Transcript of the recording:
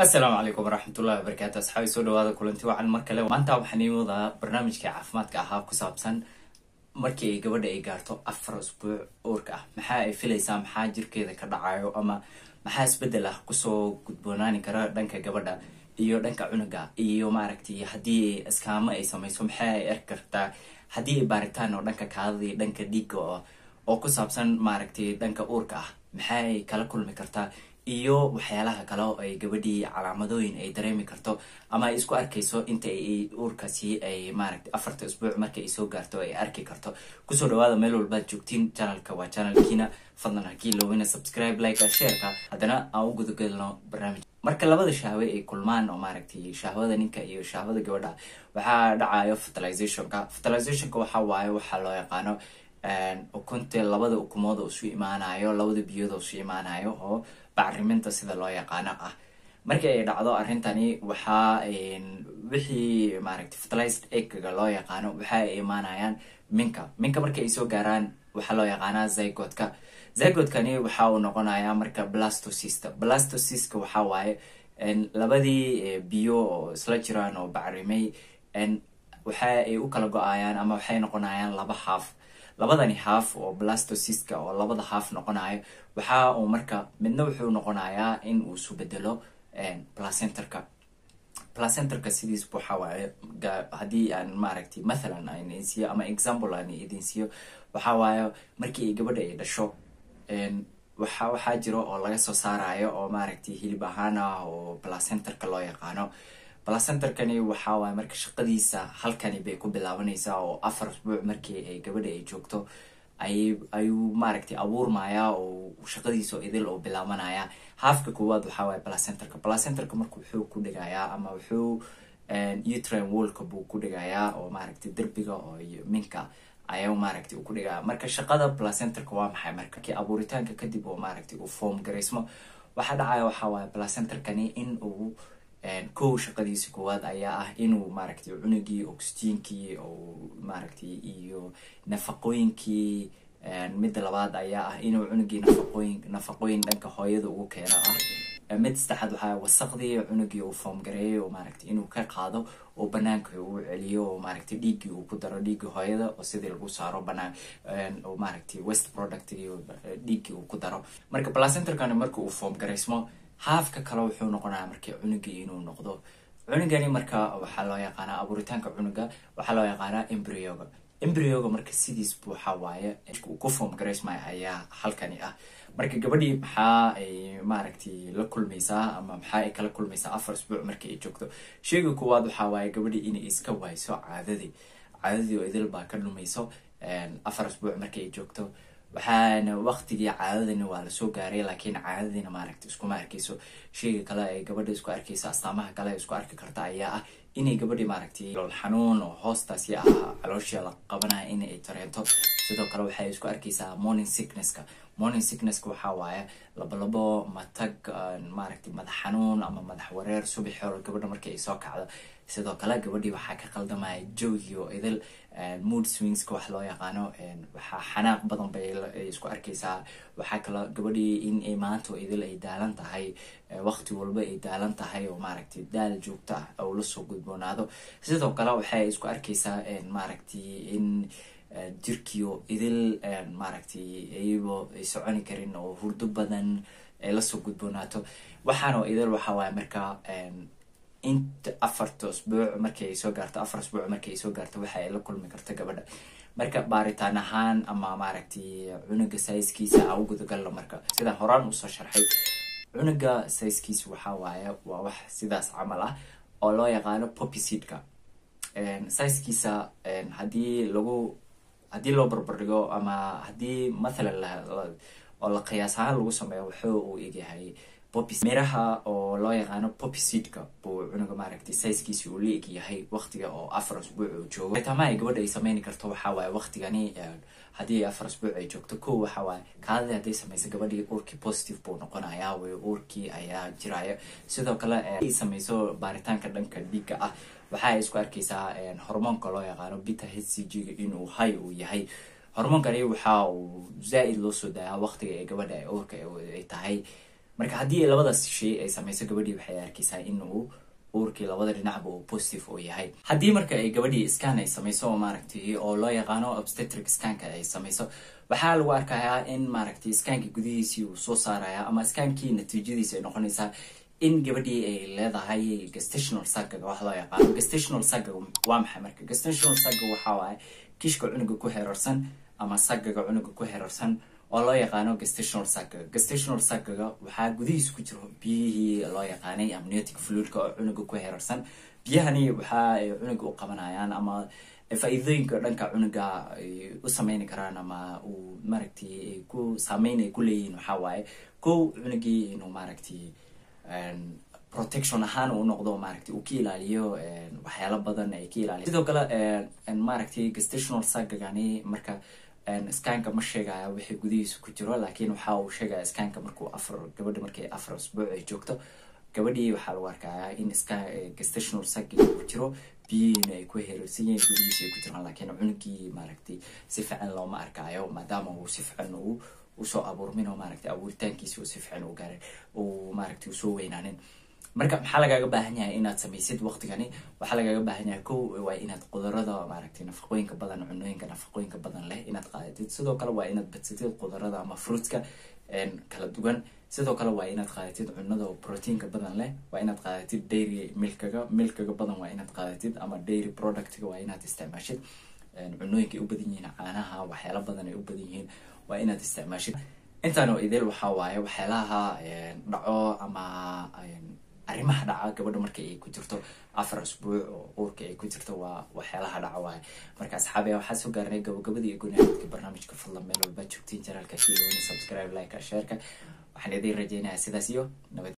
السلام عليكم ورحمة الله وبركاته. أصحابي سو dhawaada kulanti wacan mar kale maanta waxaan iiwadaa barnaamijka caafimaadka ahaa ku saabsan markii gabadha ay gaarto 4 usbuuc uurka ah maxaa ay filaysaa maxaa jirkeeda ka dhacayo ama maxaa isbedel ah kusoo gudboonaani kara dhanka gabadha iyo dhanka cunuga iyo maaragtay hadii iskaama ay samayso maxaa ay arki kartaa hadii ay baaritaan oo dhanka kaadida dhanka dhiigga oo ku saabsan maaragtay dhanka uurka ah maxaa ay kala kulmi kartaa iyo waxyaalaha kale oo ay gabadhii calaamadooyin ay dareemi karto ama ay isku arkayso inta ay uurkaasi ay maaragtay 4 usbuuc markay soo gaarto ay arki karto kusoo dhawaada meel walba joogtiin channelka waa channelkiina fadlan hakii loowina subscribe like share ka hadana aan u gudagalno barnaamij marka labada shahwe ay kulmaan oo maaragtay shahwada ninka iyo shahwada gabadha waxa dhacayo fertilizationka waxa waaye waxa loo yaqaano ukunta labada ukumood oo isu imaanayo labada biyood oo isu imaanayo oo bacriminta sida loo yaqaano ah markii ay dhacdo arintani waxa wixii maaragtay fertilized egg-ga loo yaqaano waxa ay imaanayaan minka markii ay soo gaaraan waxa loo yaqaanaa zygote-kani waxa uu noqonayaa marka blastocyst waxa waaye labadii biyo oo isla jiraan oo bacrimay waxa ay u kala go'ayaan ama waxay noqonayaan laba labadani half oo blastocyst oo labada half noqonayo waxa uu marka midna wuxuu noqonayaa in uu soo bedelo placenterka sidiis waxa waaye hadii aan maaragtay mathalan aan insiyo ama example aan idinsiyo waxa waaye markii gabadha ay dhasho waxa jiro oo laga soo saarayo oo maaragtay hilib ahaan oo placenterka loo yaqaano placenterkani waxa waaye marka shaqadiisa halkani bay ku bilaabanaysaa oo 4 usbuuc markii ay gabadha ay joogto ayuu maaragtay abuurmaya oo shaqadiisa idil oo bilaabanaya halfka koowaad waxa waaye placenterka markuu wuxuu ku dhigayaa ama wuxuu uterine wall-ka buu ku dhigayaa oo maaragtay darbiga oo minka ayuu maaragtay ku dhigaa marka shaqada placenterka waa maxay markii abuuritaanka kadib oo maaragtay uu form gareysmo waxa dhacaya waxa waaye placenterkani in uu kow shaqadiisa koowaad ayaa ah inuu maaragtay cunugii oxygenkii oo maaragtay iyo nafaqooyinkii mid labaad ayaa ah inuu cunugii nafaqooyin dhanka hooyada ugu keeno ah mid saddexaad waxa wasaqdii cunugii uu form gareeyo oo maaragtay inuu ka qaado oo banaanka uu celiyo oo maaragtay dhiigii uu ku daro dhiigii hooyada oo sidii lagu saaro banaan oo maaragtay waste productigi dhiigii uu ku daro marka placenterkani marka uu form gareysmo halfka kale wuxuu noqonayaa markii cunugii inuu noqdo cunugani marka waxa loo yaqaanaa abuuritaanka cunuga waxa loo yaqaanaa embryoga marka sidiis waxa waaye uu ku form gareysmay ayaa halkani ah marka gabadhii maxaa ay maaragtay la kulmaysaa ama maxaa ay kala kulmaysaa 4 usbuuc markii ay joogto sheyga koowaad waxa waaye gabadhii inay iska wayso caadadii oo idil baa ka dhumayso 4 usbuuc markii ay joogto waxaana waqtigii caadadina waa la soo gaaray laakiin caadadina maaragtay isku ma arkayso sheyga kale ay gabadha isku arkaysa astaamaha kale isku arki karta ayaa ah inay gabadhii maaragtay xanuun oo hoostaasi ah caloosha la qabanaya in ay tareento sidoo kale waxay isku arkaysaa morning sicknesska waxa waaye labo matag maaragtay madax xanuun ama madax wareer subax hore gabadha markay soo kacdo sidoo kale gabadhii waxa ka qaldamaya joogii oo idil mood swings wax loo yaqaano waxa xanaaq badan bay isku arkaysaa waxa kale gabadhii in ay maanta idil ay daalan tahay waqti walba ay daalan tahay oo maaragtay daal joogto ah oo la soo gudboonaado sidoo kale waxay isku arkaysaa maaragtay in jirkiyo idil maaragtay aybo ay soconi karin oo hurdo badan ay la soo gudboonaato waxaana idil waxa waaye marka inta 4 usbuuc markii ay soo gaarto 4 usbuuc markii ay soo gaarto waxa ay la kulmi karto gabadha marka baaritaan ahaan ama maaragtay cunuga size-kiisa aan gudagalno marka sida horaan u soo sharxay cunuga size-kiisa waxa waaye waa wax sidaas camal ah oo loo yaqaano poppy seed-ka size-kiisa hadii loo barbardhigo ama hadii mathalan oo la qiyaas ahaan lagu sameeyo wuxuu uu egyahay miraha oo loo yaqaano poppy seed-ka buu cunuga maaragtay size-kiisa uu leeg yahay waqtiga oo 4 usbuuc uu joogo tama ay gabadha ay sameyn karto waxa waaye waqtigani hadii 4 usbuuc ay joogto kow waxa waaye kaadida hadii samayso gabadhii uurkii positive buu noqonayaa way uurkii ayaa jiraya sidoo kale ay samayso baaritaanka dhanka dhiigga ah waxa isku arkaysaa hormoonka loo yaqaano beta hcg inuu high uu yahay hormoonkani waxa uu zaaid loo soo daayaa waqtiga ay gabadha uurka ay tahay marka haddii labadaas shay ay samayso gabadhii waxay arkaysaa in uu uurkii labada dhinacba uu positive oo yahay. haddii marka ay gabadhii scan ay samayso oo maaragtay oo loo yaqaano obstetric scanka ay samayso, waxaa lagu arkayaa in maaragtay scankii gudihiisii uu soo saaraya ama scankii natiijadiisa ay noqonaysaa in gabadhii ay leedahay gestational saga wax loo yaqaano. gestational saga waa maxay marka? gestational saga waxa waaye kishka cunuga ku xeerarsan ama sagaga cunuga ku xeerarsan oo loo yaqaano gestational saga. gestational sagaga waxaa gudihiisa ku jiro biyihii loo yaqaanay amniotic fluidka oo cunuga ku xeerarsan. biyahani waxa ay cunuga u qabanayaan ama faa'iidooyinka dhanka cunuga ay u sameyni karaan ama uu maaragtay ku saameyn ay ku leeyihiin waxaa waaye kow cunugii inuu maaragtay protection ahaan uu noqdo maaragtay uu ka ilaaliyo waxyaalo badan ay ka ilaaliyo. sidoo kale maaragtay gestational sagagani marka scanka ma sheegaya wixii gudihiisa ku jiro, laakiin waxa uu sheegaya scanka markuu gabadha markay 4 usbuuc ay joogto, gabadhii waxaa lagu arkayaa in gestational saga ku jiro biyihina ay ku heerarsan yihiin gudihiisa ay ku jiraan, laakiin cunugii maaragtay si fiican looma arkaayo maadaama uu si fiican usoo abuurmin oo maaragtay abuuritaankiisa uu si fiican u gaarin uu maaragtay usoo weynaanin. marka maxaa lagaaga baahan yahay inaad samaysid waqtigani? waxaa lagaaga baahan yahay kow waa inaad qudarada maaragtay nafaqooyinka badan, cunooyinka nafaqooyinka badan leh inaad qaadatid. sidoo kale waa inaad badsatid qudarada ama fruitska kala duwan. sidoo kale waa inaad qaadatid cunada oo proteinka badan leh, waa inaad qaadatid dairy milkaga badan waa inaad qaadatid ama dairy productga waa inaad isticmaashid. cunooyinka ay u badan yihiin caanaha, waxyaalo badan ay u badan yihiin waa inaad isticmaashid. intaanoo idil waxaa waaye waxyaalaha dhaco ama arrimaha dhaca gabadha marka ay ku jirto 4 usbuuc oo uurka ay ku jirto waa waxyaalaha dhaca waaye. marka asxaabiya waxaa soo gaarnay gabagabadii iyo gunaanadka barnaamijka. fadlan meel walba joogtiin janaalka kiilowna subscribe, like, share-ka. waxaan idin rajaynayaa sidaas iyo nabad.